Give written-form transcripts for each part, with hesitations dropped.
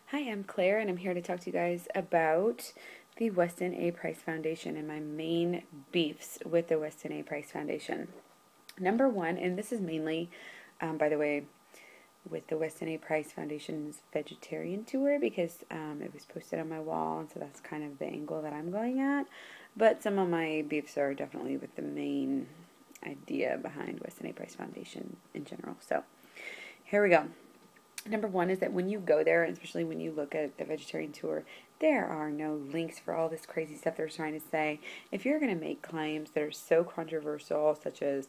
Hi, I'm Claire, and I'm here to talk to you guys about the Weston A. Price Foundation and my main beefs with the Weston A. Price Foundation. Number one, and this is mainly, by the way, with the Weston A. Price Foundation's vegetarian tour because it was posted on my wall, and so that's kind of the angle that I'm going at. But some of my beefs are definitely with the main idea behind Weston A. Price Foundation in general. So here we go. Number one is that when you go there, especially when you look at the vegetarian tour, there are no links for all this crazy stuff they're trying to say. If you're going to make claims that are so controversial, such as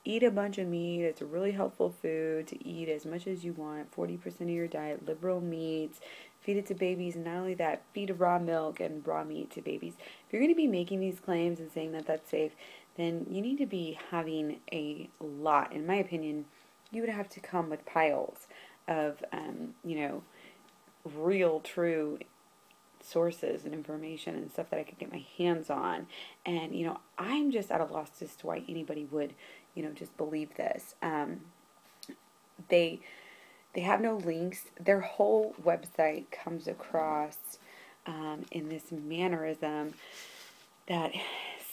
eat a bunch of meat, it's a really helpful food to eat as much as you want, 40% of your diet, liberal meats, feed it to babies, and not only that, feed raw milk and raw meat to babies. If you're going to be making these claims and saying that that's safe, then you need to be having a lot. In my opinion, you would have to come with piles of, real, true sources and information and stuff that I could get my hands on. And, I'm just at a loss as to why anybody would, just believe this. They they have no links. Their whole website comes across in this mannerism that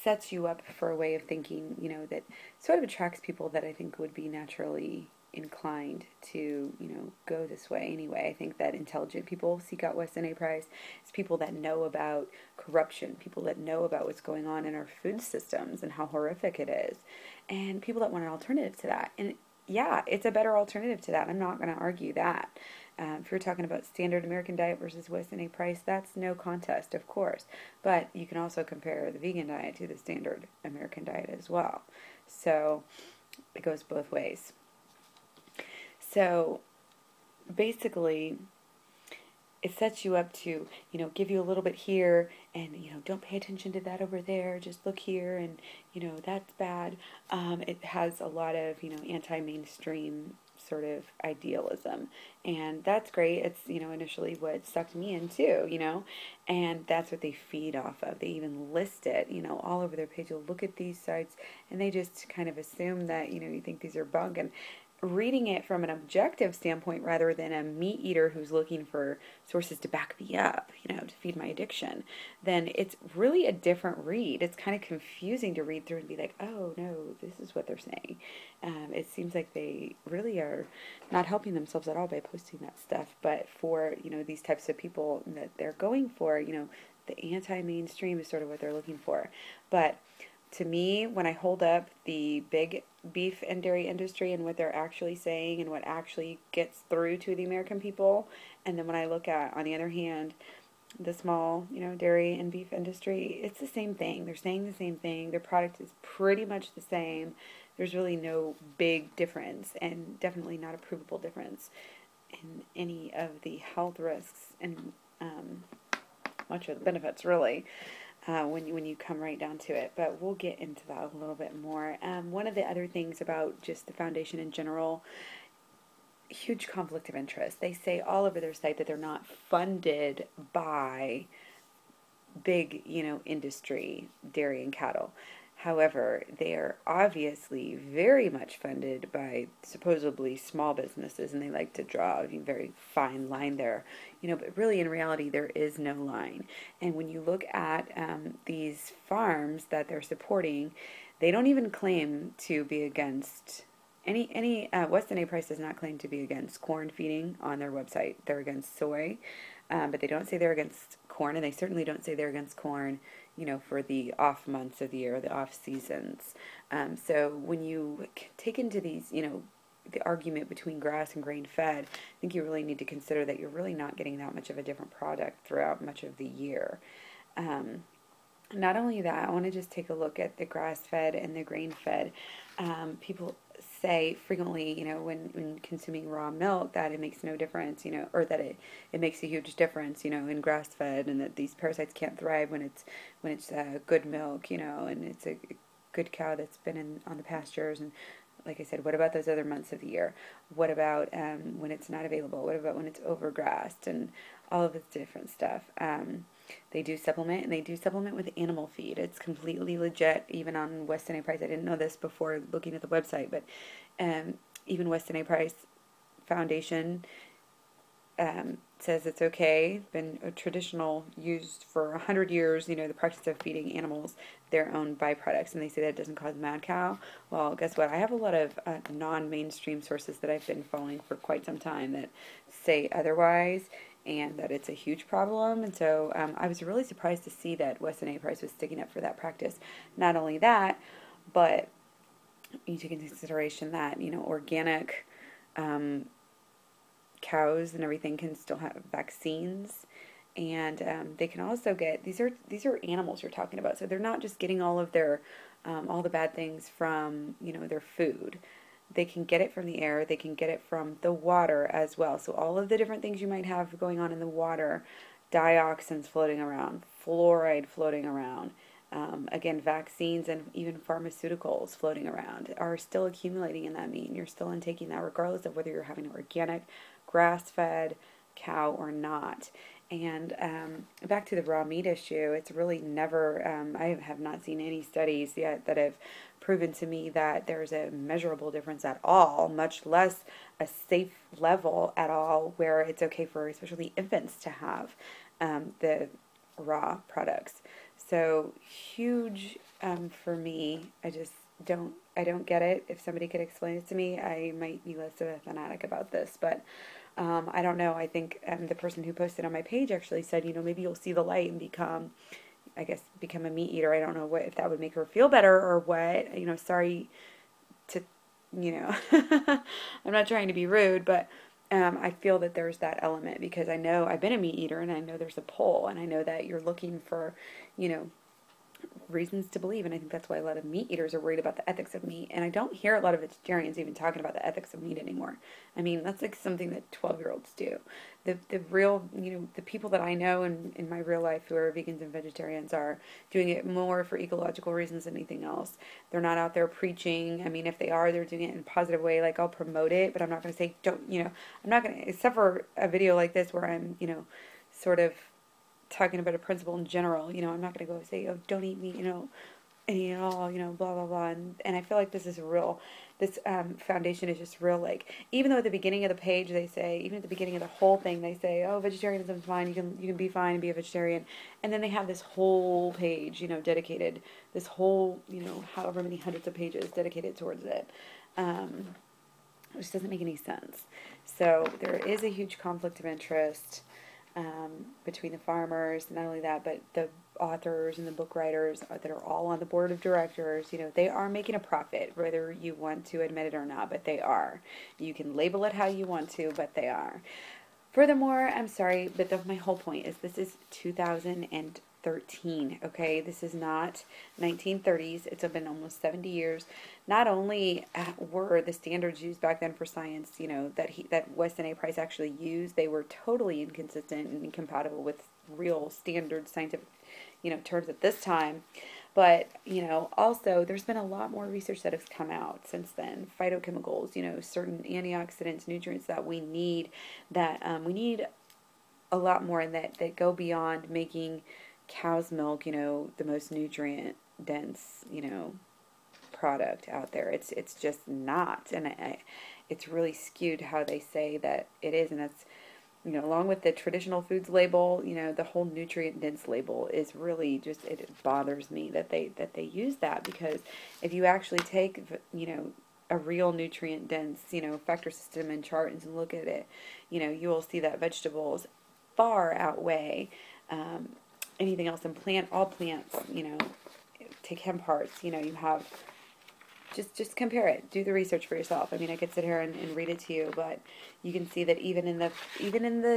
sets you up for a way of thinking, that sort of attracts people that I think would be naturally inclined to, go this way anyway. I think that intelligent people seek out Weston A. Price. It's people that know about corruption, people that know about what's going on in our food systems and how horrific it is, and people that want an alternative to that. And yeah, it's a better alternative to that. I'm not going to argue that. If you're talking about standard American diet versus Weston A. Price, that's no contest, of course. But you can also compare the vegan diet to the standard American diet as well. So it goes both ways. So basically, it sets you up to, give you a little bit here and, don't pay attention to that over there. Just look here and, that's bad. It has a lot of, anti-mainstream sort of idealism. And that's great. It's, initially what sucked me in too, and that's what they feed off of. They even list it, all over their page. You'll look at these sites and they just kind of assume that, you think these are bunk. And reading it from an objective standpoint rather than a meat eater who's looking for sources to back me up, to feed my addiction, then it's really a different read. It's kind of confusing to read through and be like, oh no, this is what they're saying. It seems like they really are not helping themselves at all by posting that stuff. But for, these types of people that they're going for, the anti-mainstream is sort of what they're looking for. But to me, when I hold up the big beef and dairy industry and what they're actually saying and what actually gets through to the American people, and then when I look at, on the other hand, the small, dairy and beef industry, it's the same thing. They're saying the same thing. Their product is pretty much the same. There's really no big difference, and definitely not a provable difference in any of the health risks and much of the benefits, really. When you come right down to it. But we'll get into that a little bit more. One of the other things about just the foundation in general, huge conflict of interest. They say all over their site that they're not funded by big, industry, dairy and cattle. However, they are obviously very much funded by supposedly small businesses, and they like to draw a very fine line there. But really in reality, there is no line. And when you look at these farms that they're supporting, they don't even claim to be against Weston A. Price does not claim to be against corn feeding on their website. They're against soy, but they don't say they're against corn, and they certainly don't say they're against corn, for the off months of the year, the off seasons. So when you take into these, the argument between grass and grain fed, I think you really need to consider that you're really not getting that much of a different product throughout much of the year. Not only that, I want to just take a look at the grass fed and the grain fed. People say frequently, when consuming raw milk, that it makes no difference, or that it makes a huge difference, in grass fed, and that these parasites can't thrive when it's good milk, and it's a good cow that's been on the pastures. And like I said, what about those other months of the year? What about when it's not available? What about when it's overgrassed and all of this different stuff? They do supplement, and they do supplement with animal feed. It's completely legit, even on Weston A. Price. I didn't know this before looking at the website, but even Weston A. Price Foundation says it's okay, been a traditional used for 100 years, the practice of feeding animals their own byproducts, and they say that doesn't cause mad cow. Well, guess what? I have a lot of non-mainstream sources that I've been following for quite some time that say otherwise, and that it's a huge problem. And so I was really surprised to see that Weston A. Price was sticking up for that practice. Not only that, but you take into consideration that, organic cows and everything can still have vaccines, and they can also get, these are animals you're talking about, so they're not just getting all of their all the bad things from their food. They can get it from the air, they can get it from the water as well. So all of the different things you might have going on in the water, dioxins floating around, fluoride floating around, again, vaccines and even pharmaceuticals floating around are still accumulating in that meat, and you're still intaking that regardless of whether you're having an organic, grass-fed cow or not. And back to the raw meat issue, it's really never, I have not seen any studies yet that have proven to me that there's a measurable difference at all, much less a safe level at all, where it's okay for especially infants to have the raw products. So huge for me. I don't get it. If somebody could explain it to me, I might be less of a fanatic about this, but I don't know. I think the person who posted on my page actually said, maybe you'll see the light and become a meat eater. I don't know if that would make her feel better or what. Sorry to, I'm not trying to be rude, but I feel that there's that element, because I know I've been a meat eater, and I know there's a pull, and I know that you're looking for, reasons to believe, and I think that's why a lot of meat eaters are worried about the ethics of meat. And I don't hear a lot of vegetarians even talking about the ethics of meat anymore. I mean, that's like something that 12-year-olds do. The real, the people that I know in my real life who are vegans and vegetarians are doing it more for ecological reasons than anything else. They're not out there preaching. I mean, if they are, they're doing it in a positive way. Like, I'll promote it, but I'm not going to say, don't, I'm not going to, except for a video like this where I'm, sort of talking about a principle in general. I'm not going to go say, oh, don't eat meat, any at all, blah, blah, blah. And I feel like this foundation is just real, like, even though at the beginning of the page they say, even at the beginning of the whole thing, they say, oh, vegetarianism is fine, you can be fine and be a vegetarian. And then they have this whole page, dedicated, this whole, however many hundreds of pages dedicated towards it. Which doesn't make any sense. So there is a huge conflict of interest between the farmers. Not only that, but the authors and the book writers that are all on the board of directors, they are making a profit, whether you want to admit it or not, but they are. You can label it how you want to, but they are. Furthermore, I'm sorry, but my whole point is this is 2013, okay? This is not 1930s. It's been almost 70 years. Not only were the standards used back then for science, that Weston A. Price actually used, they were totally inconsistent and incompatible with real standard scientific, terms at this time. But, also there's been a lot more research that has come out since then. Phytochemicals, certain antioxidants, nutrients that we need, we need a lot more, and that go beyond making cow's milk, the most nutrient dense, product out there. It's just not, and it's really skewed how they say that it is, and that's, along with the traditional foods label, the whole nutrient dense label is really just, it bothers me that they use that, because if you actually take, a real nutrient dense, factor system and chart and look at it, you will see that vegetables far outweigh anything else in all plants, take hemp parts, you have, just compare it. Do the research for yourself. I mean, I could sit here and read it to you, but you can see that even in the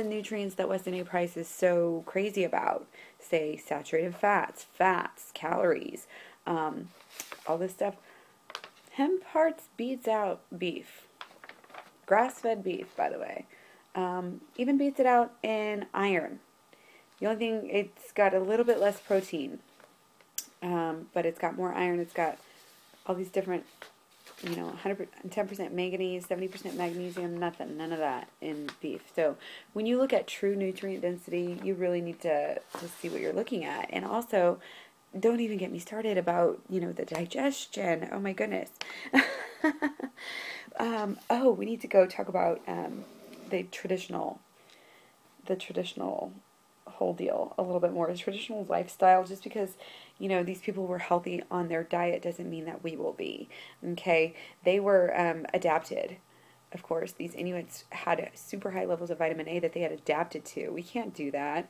nutrients that Weston A. Price is so crazy about, say saturated fats, calories, all this stuff, hemp parts beats out beef. Grass-fed beef, by the way, even beats it out in iron. The only thing, it's got a little bit less protein, but it's got more iron. It's got all these different, 10% manganese, 70% magnesium, none of that in beef. So when you look at true nutrient density, you really need to see what you're looking at. And also, don't even get me started about, the digestion. Oh my goodness. We need to go talk about the traditional the traditional whole deal a little bit more. The traditional lifestyle, just because, you know, these people were healthy on their diet doesn't mean that we will be. Okay? They were adapted. Of course, these Inuits had super high levels of vitamin A that they had adapted to. We can't do that.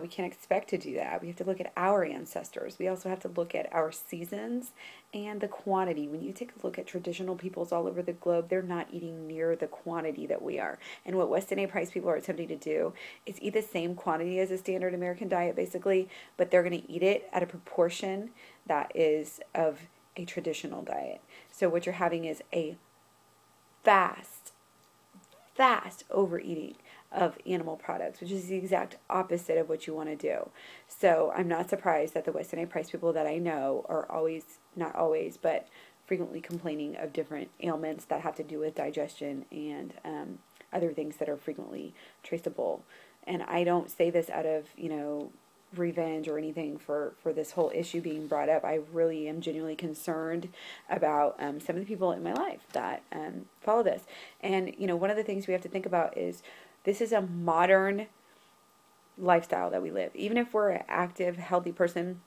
We can't expect to do that. We have to look at our ancestors. We also have to look at our seasons and the quantity. When you take a look at traditional peoples all over the globe, they're not eating near the quantity that we are. And what Weston A price people are attempting to do is eat the same quantity as a standard American diet, basically, but they're going to eat it at a proportion that is of a traditional diet. So what you're having is a fast overeating of animal products, which is the exact opposite of what you want to do. So I'm not surprised that the Weston A price people that I know are always, not always, but frequently complaining of different ailments that have to do with digestion and other things that are frequently traceable. And I don't say this out of, you know, revenge or anything for this whole issue being brought up. I really am genuinely concerned about some of the people in my life that follow this. And, you know, one of the things we have to think about is this is a modern lifestyle that we live. Even if we're an active, healthy person,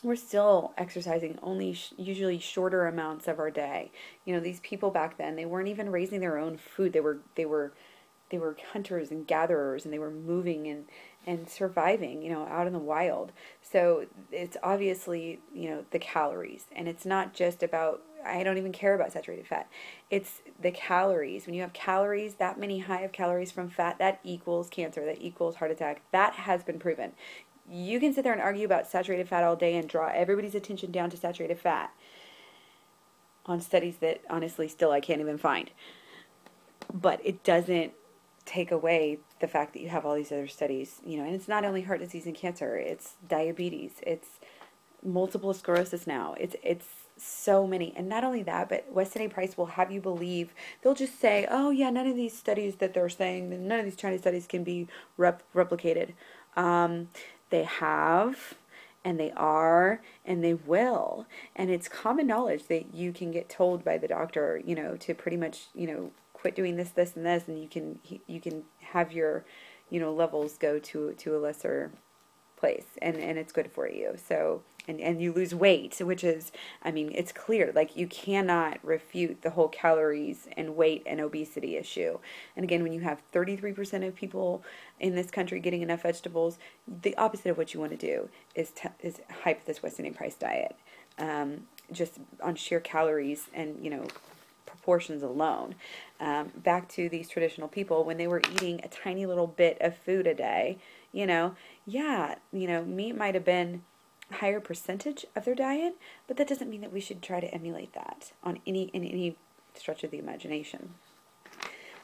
we're still exercising only usually shorter amounts of our day. You know, these people back then, they weren't even raising their own food. They were hunters and gatherers, and they were moving and surviving, you know, out in the wild. So it's obviously, you know, the calories. And it's not just about, I don't even care about saturated fat. It's the calories. When you have calories, that many high of calories from fat, that equals cancer, that equals heart attack. That has been proven. You can sit there and argue about saturated fat all day and draw everybody's attention down to saturated fat on studies that honestly still I can't even find. But it doesn't take away the fact that you have all these other studies, you know, and it's not only heart disease and cancer, it's diabetes, it's multiple sclerosis now, it's so many. And not only that, but Weston A price will have you believe, they'll just say, oh yeah, none of these studies that they're saying, none of these China studies can be replicated. They have, and they are, and they will. And it's common knowledge that you can get told by the doctor, you know, to pretty much, you know, quit doing this, this, and this, and you can have your, you know, levels go to a lesser place, and it's good for you. So, and you lose weight, which is, I mean, it's clear, like, you cannot refute the whole calories and weight and obesity issue. And again, when you have 33% of people in this country getting enough vegetables, the opposite of what you want to do is hype this Weston A price diet, just on sheer calories and, you know, proportions alone. Back to these traditional people, when they were eating a tiny little bit of food a day, you know, yeah, you know, meat might have been a higher percentage of their diet, but that doesn't mean that we should try to emulate that in any stretch of the imagination.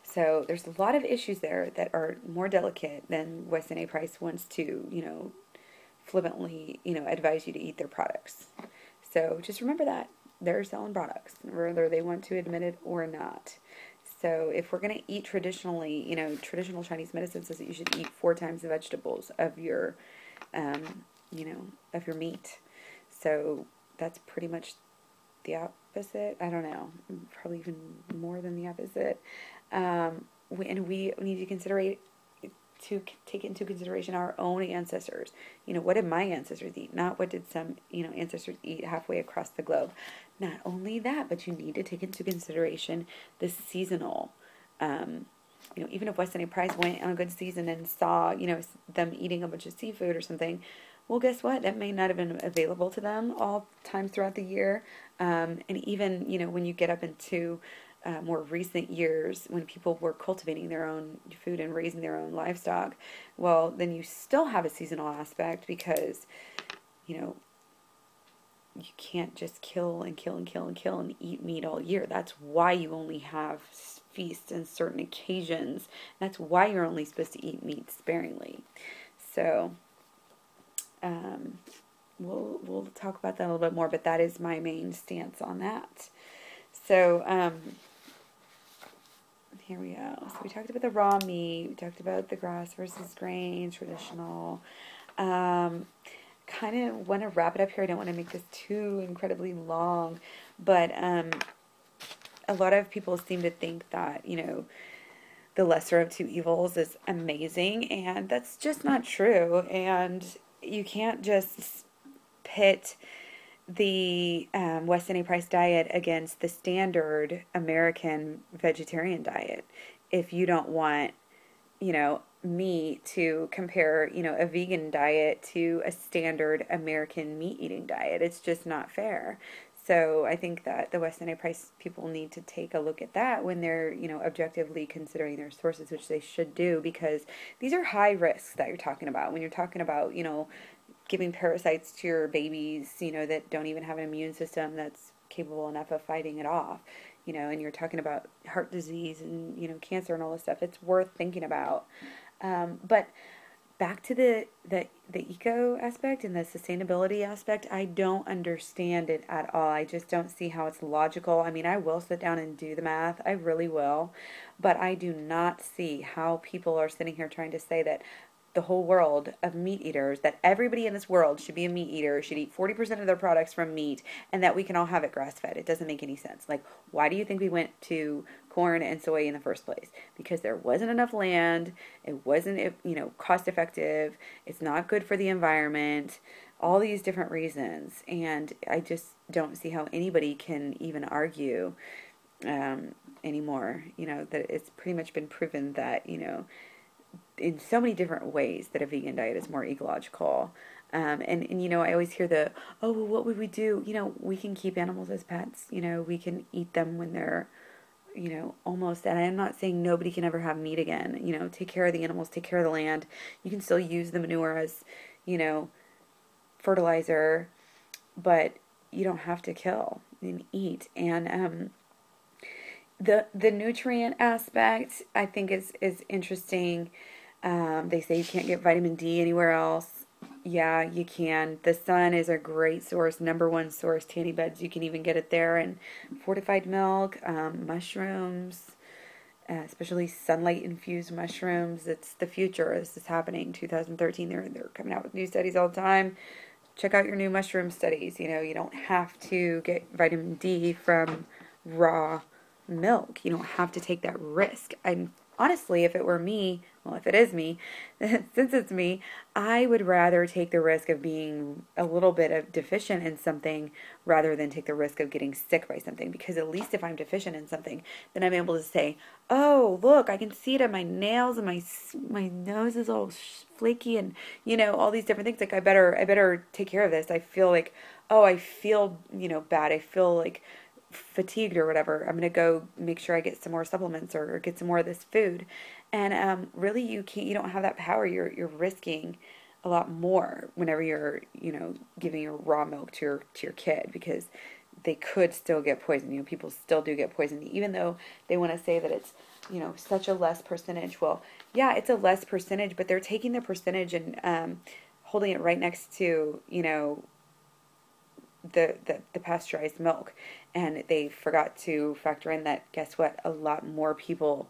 So there's a lot of issues there that are more delicate than Weston A price wants to, you know, flippantly, you know, advise you to eat their products. So just remember that. They're selling products, whether they want to admit it or not. So if we're going to eat traditionally, you know, traditional Chinese medicine says that you should eat 4 times the vegetables of your, you know, of your meat. So that's pretty much the opposite. I don't know, probably even more than the opposite. And we need to take into consideration our own ancestors. You know, what did my ancestors eat? Not what did some, you know, ancestors eat halfway across the globe. Not only that, but you need to take into consideration the seasonal. You know, even if Weston A price went on a good season and saw, you know, them eating a bunch of seafood or something, well, guess what? That may not have been available to them all times throughout the year. And even, you know, when you get up into more recent years, when people were cultivating their own food and raising their own livestock, well, then you still have a seasonal aspect because, you know, you can't just kill and kill and kill and kill and eat meat all year. That's why you only have feasts and certain occasions. That's why you're only supposed to eat meat sparingly. So, we'll talk about that a little bit more, but that is my main stance on that. So, here we go. So we talked about the raw meat. We talked about the grass versus grain, traditional. Kind of want to wrap it up here. I don't want to make this too incredibly long, but a lot of people seem to think that, you know, the lesser of two evils is amazing, and that's just not true. And you can't just pit the Weston A. Price diet against the standard American vegetarian diet if you don't want, me to compare, a vegan diet to a standard American meat eating diet. It's just not fair. So I think that the Weston A. Price people need to take a look at that when they're, objectively considering their sources, which they should do, because these are high risks that you're talking about. When you're talking about, giving parasites to your babies, that don't even have an immune system that's capable enough of fighting it off, and you're talking about heart disease and, cancer and all this stuff. It's worth thinking about. But back to the eco aspect and the sustainability aspect, I don't understand it at all. I just don't see how it's logical. I mean, I will sit down and do the math. I really will. But I do not see how people are sitting here trying to say that the whole world of meat eaters, that everybody in this world should be a meat eater, should eat 40% of their products from meat, and that we can all have it grass-fed. It doesn't make any sense. Like, why do you think we went to corn and soy in the first place? Because there wasn't enough land, it wasn't, cost effective, it's not good for the environment, all these different reasons. And I just don't see how anybody can even argue anymore, that it's pretty much been proven that, in so many different ways that a vegan diet is more ecological. And I always hear oh, well, what would we do? We can keep animals as pets. We can eat them when they're, almost, and I'm not saying nobody can ever have meat again. Take care of the animals, take care of the land. You can still use the manure as, fertilizer, but you don't have to kill and eat. And the nutrient aspect, I think is interesting. They say you can't get vitamin D anywhere else. Yeah, you can. The sun is a great source, number one source. Tanny beds, you can even get it there. And fortified milk, mushrooms, especially sunlight-infused mushrooms. It's the future. This is happening. 2013, they're coming out with new studies all the time. Check out your new mushroom studies. You don't have to get vitamin D from raw milk. You don't have to take that risk. I'm honestly, if it were me, well, if it is me, since it's me, I would rather take the risk of being a little bit of deficient in something rather than take the risk of getting sick by something. Because at least if I'm deficient in something, then I'm able to say, oh, look, I can see it on my nails and my nose is all flaky and, all these different things. Like, I better take care of this. I feel like, oh, I feel, bad. I feel like fatigued or whatever. I'm going to go make sure I get some more supplements or get some more of this food. And really, you don't have that power. You're risking a lot more whenever you're, giving your raw milk to your kid, because they could still get poisoned. People still do get poisoned, even though they want to say that it's, such a less percentage. Well, yeah, it's a less percentage, but they're taking the percentage and holding it right next to, the pasteurized milk, and they forgot to factor in that, guess what, a lot more people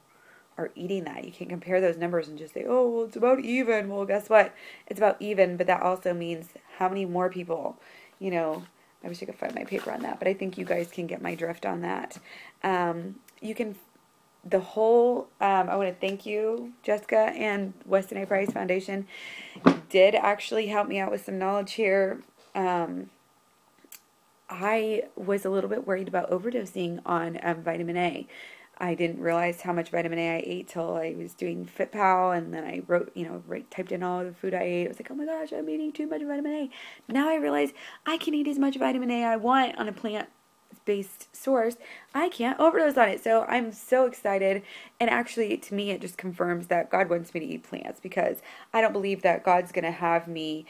are eating that. You can't compare those numbers and just say, oh, well, it's about even. Well, guess what, it's about even, but that also means how many more people, I wish I could find my paper on that, but I think you guys can get my drift on that. You can, the whole, I want to thank you, Jessica, and Weston A. Price Foundation did actually help me out with some knowledge here. I was a little bit worried about overdosing on vitamin A. I didn't realize how much vitamin A I ate till I was doing FitPal, and then I wrote, typed in all the food I ate. I was like, oh my gosh, I'm eating too much vitamin A. Now I realize I can eat as much vitamin A I want on a plant-based source. I can't overdose on it. So I'm so excited. And actually, to me, it just confirms that God wants me to eat plants, because I don't believe that God's going to have me,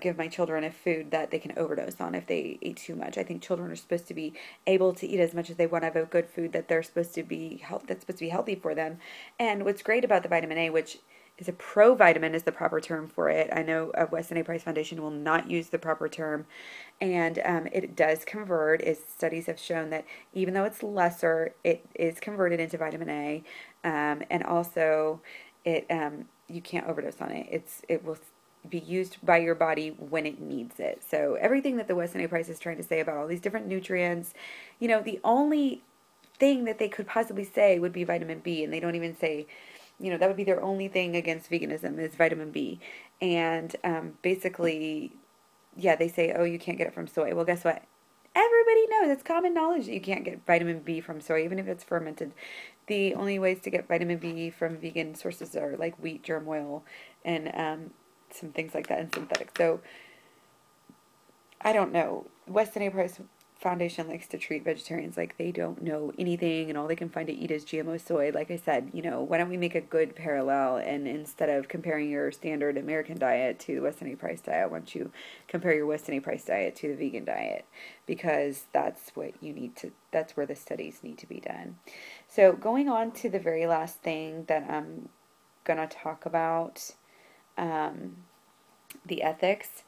give my children a food that they can overdose on if they eat too much. I think children are supposed to be able to eat as much as they want of a good food that they're supposed to be that's supposed to be healthy for them. And what's great about the vitamin A, which is a provitamin is the proper term for it. I know Weston A. Price Foundation will not use the proper term, and it does convert. Studies have shown that even though it's lesser, it is converted into vitamin A, and also it you can't overdose on it. It will be used by your body when it needs it. So everything that the Weston A. Price is trying to say about all these different nutrients, the only thing that they could possibly say would be vitamin B, and they don't even say that would be their only thing against veganism is vitamin B. And basically, yeah, they say, oh, you can't get it from soy. Well, guess what? Everybody knows, it's common knowledge that you can't get vitamin B from soy, even if it's fermented. The only ways to get vitamin B from vegan sources are like wheat germ oil and some things like that, and synthetic. So I don't know. Weston A. Price Foundation likes to treat vegetarians like they don't know anything and all they can find to eat is GMO soy. Like I said, why don't we make a good parallel, and instead of comparing your standard American diet to the Weston A. Price diet, why don't you compare your Weston A. Price diet to the vegan diet? Because that's what you need to, that's where the studies need to be done. So going on to the very last thing that I'm going to talk about, the ethics.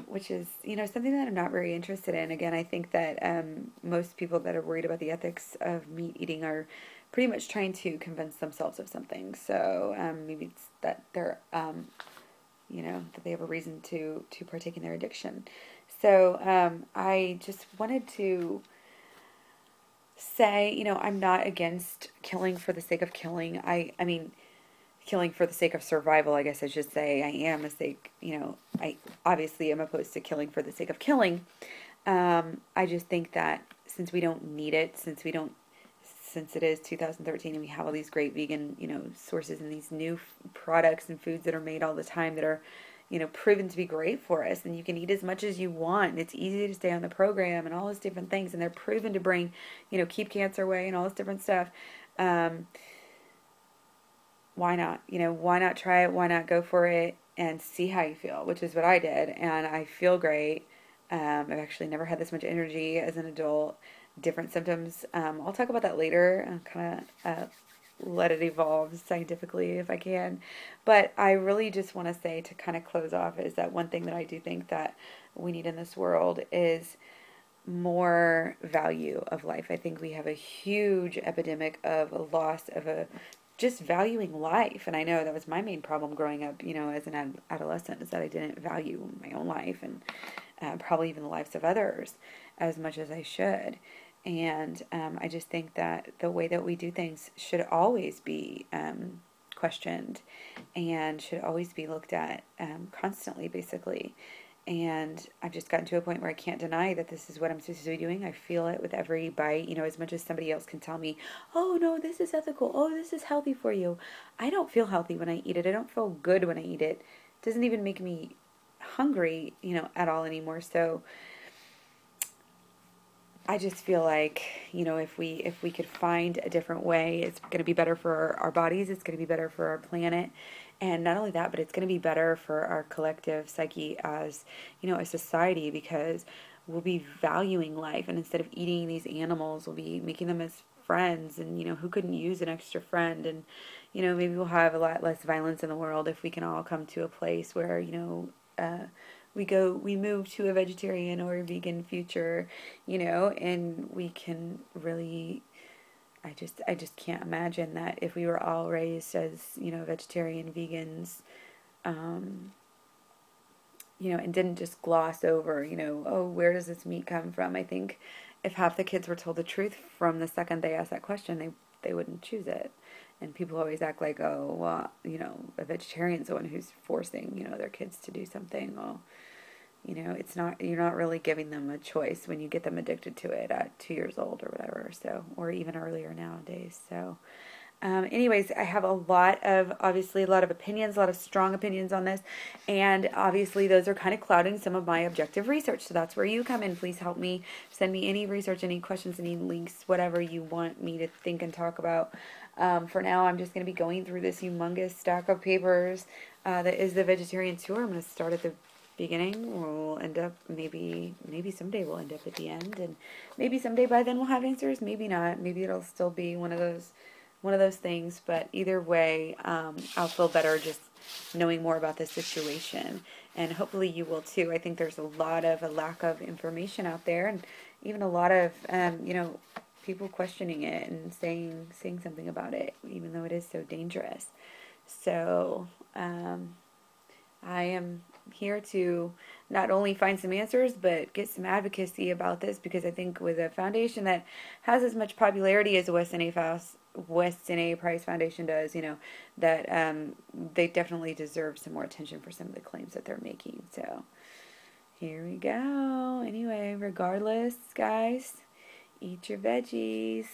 Which is, something that I'm not very interested in. Again, I think that most people that are worried about the ethics of meat eating are pretty much trying to convince themselves of something. So maybe it's that they're, that they have a reason to partake in their addiction. So I just wanted to say, I'm not against killing for the sake of killing. I mean, killing for the sake of survival, I guess I should say. I obviously am opposed to killing for the sake of killing. I just think that since we don't need it, since it is 2013 and we have all these great vegan, sources and these new products and foods that are made all the time that are, proven to be great for us, and you can eat as much as you want, and it's easy to stay on the program and all those different things, and they're proven to bring, keep cancer away and all this different stuff. Why not? Why not try it? Why not go for it and see how you feel, which is what I did. And I feel great. I've actually never had this much energy as an adult, different symptoms. I'll talk about that later and kind of let it evolve scientifically if I can. But I really just want to say, to kind of close off, is that one thing that I do think that we need in this world is more value of life. I think we have a huge epidemic of a loss of just valuing life. And I know that was my main problem growing up, as an adolescent, is that I didn't value my own life and probably even the lives of others as much as I should. And I just think that the way that we do things should always be questioned and should always be looked at constantly, basically. And I've just gotten to a point where I can't deny that this is what I'm supposed to be doing. I feel it with every bite, as much as somebody else can tell me, oh, no, this is ethical. Oh, this is healthy for you. I don't feel healthy when I eat it. I don't feel good when I eat it. It doesn't even make me hungry, at all anymore. So I just feel like, if we could find a different way, it's going to be better for our bodies. It's going to be better for our planet. And not only that, but it's going to be better for our collective psyche as, a society, because we'll be valuing life. And instead of eating these animals, we'll be making them as friends. And, who couldn't use an extra friend? And, maybe we'll have a lot less violence in the world if we can all come to a place where, we move to a vegetarian or a vegan future, and we can really, I just can't imagine that if we were all raised as, vegetarian vegans, and didn't just gloss over, oh, where does this meat come from? I think if half the kids were told the truth from the second they asked that question, they wouldn't choose it. And people always act like, oh, well, a vegetarian's the one who's forcing, their kids to do something. Well, it's not, you're not really giving them a choice when you get them addicted to it at 2 years old or whatever, so, or even earlier nowadays. So, anyways, I have obviously a lot of opinions, a lot of strong opinions on this, and obviously those are kind of clouding some of my objective research, so that's where you come in. Please help me, send me any research, any questions, any links, whatever you want me to think and talk about. For now, I'm just going to be going through this humongous stack of papers that is the vegetarian tour. I'm going to start at the beginning. We'll end up, maybe someday we'll end up at the end, and maybe someday by then we'll have answers, maybe not, maybe it'll still be one of those things, but either way, I'll feel better just knowing more about the situation, and hopefully you will too. I think there's a lack of information out there, and even a lot of, people questioning it and saying something about it, even though it is so dangerous. So, I am here to not only find some answers, but get some advocacy about this, because I think with a foundation that has as much popularity as the Weston A. Weston A. Price Foundation does, that they definitely deserve some more attention for some of the claims that they're making. So here we go. Anyway, regardless, guys, eat your veggies.